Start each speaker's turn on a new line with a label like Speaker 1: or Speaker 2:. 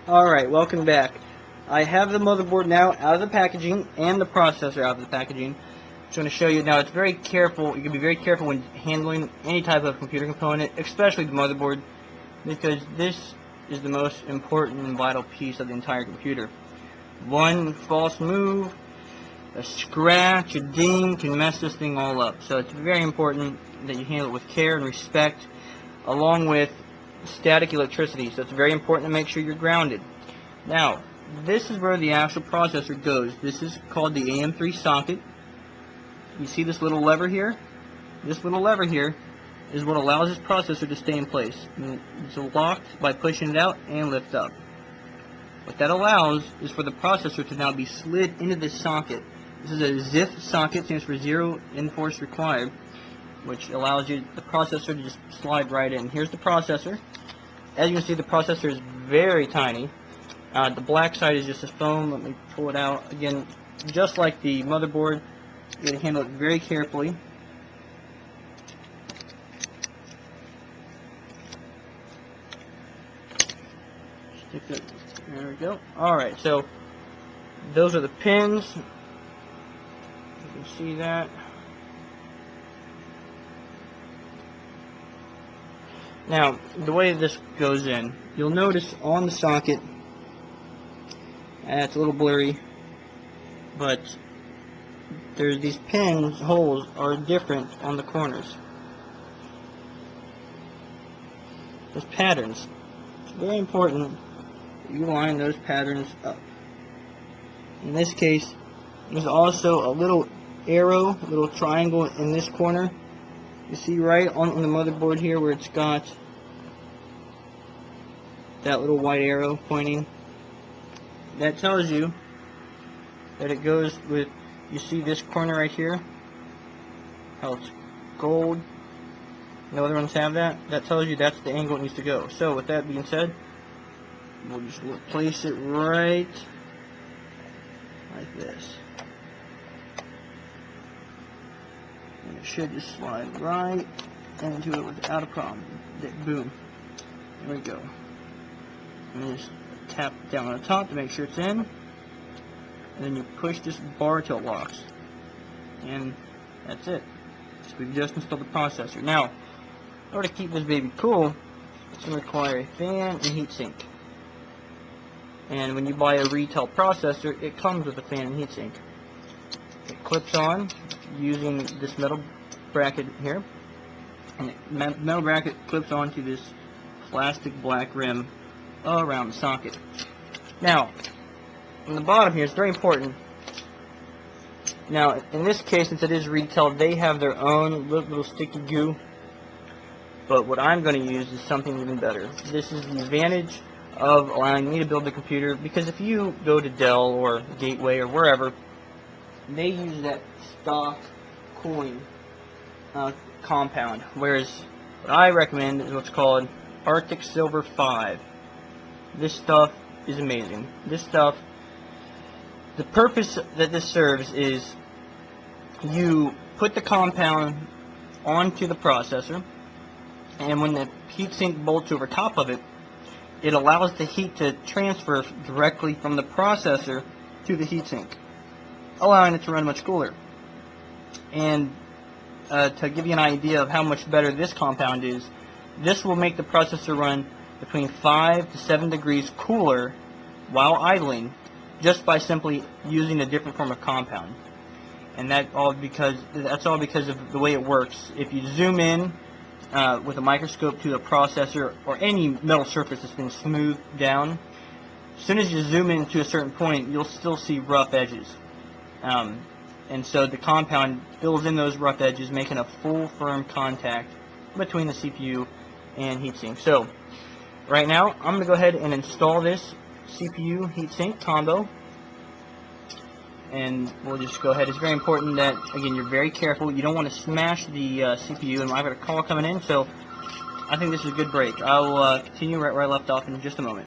Speaker 1: Alright, welcome back. I have the motherboard now out of the packaging and the processor out of the packaging. I'm just going to show you now. It's very careful. You can be very careful when handling any type of computer component, especially the motherboard, because this is the most important and vital piece of the entire computer. One false move, a scratch, a ding can mess this thing all up. So it's very important that you handle it with care and respect, along with static electricity. So it's very important to make sure you're grounded. Now, this is where the actual processor goes. This is called the AM3 socket. You see this little lever here? This little lever here is what allows this processor to stay in place. It's locked by pushing it out and lift up. What that allows is for the processor to now be slid into this socket. This is a ZIF socket, stands for zero in-force required, which allows the processor to just slide right in. Here's the processor. As you can see, the processor is very tiny. The black side is just a foam. Let me pull it out. Again, just like the motherboard, you gotta handle it very carefully. Stick it. There we go. Alright, so those are the pins. You can see that. Now, the way this goes in, you'll notice on the socket, it's a little blurry, but there's these pins, holes are different on the corners. There's patterns. It's very important that you line those patterns up. In this case, there's also a little arrow, a little triangle in this corner. You see right on the motherboard here where it's got that little white arrow pointing. That tells you that it goes with, you see this corner right here, how it's gold. No other ones have that. That tells you that's the angle it needs to go. So with that being said, we'll just place it right like this. And it should just slide right into it without a problem. Boom. There we go. And just tap down on the top to make sure it's in. And then you push this bar till it locks. And that's it. So we've just installed the processor. Now, in order to keep this baby cool, it's going to require a fan and heatsink. And when you buy a retail processor, it comes with a fan and heatsink. It clips on using this metal bracket here, and the metal bracket clips onto this plastic black rim around the socket. Now, on the bottom here, it's very important. Now, in this case, since it is retail, they have their own little sticky goo, but what I'm going to use is something even better. This is the advantage of allowing me to build the computer, because if you go to Dell or Gateway or wherever, they use that stock cooling compound, whereas what I recommend is what's called Arctic Silver 5. This stuff is amazing. This stuff, the purpose that this serves is you put the compound onto the processor, and when the heatsink bolts over top of it, it allows the heat to transfer directly from the processor to the heatsink, allowing it to run much cooler. And to give you an idea of how much better this compound is, this will make the processor run between 5 to 7 degrees cooler while idling, just by simply using a different form of compound. And that's all because of the way it works. If you zoom in with a microscope to a processor or any metal surface that's been smoothed down, as soon as you zoom in to a certain point, you'll still see rough edges. And so the compound fills in those rough edges, making a full firm contact between the CPU and heatsink. So right now, I'm going to go ahead and install this CPU heatsink combo, and we'll just go ahead. It's very important that, again, you're very careful. You don't want to smash the CPU, and I've got a call coming in, so I think this is a good break. I'll continue right where I left off in just a moment.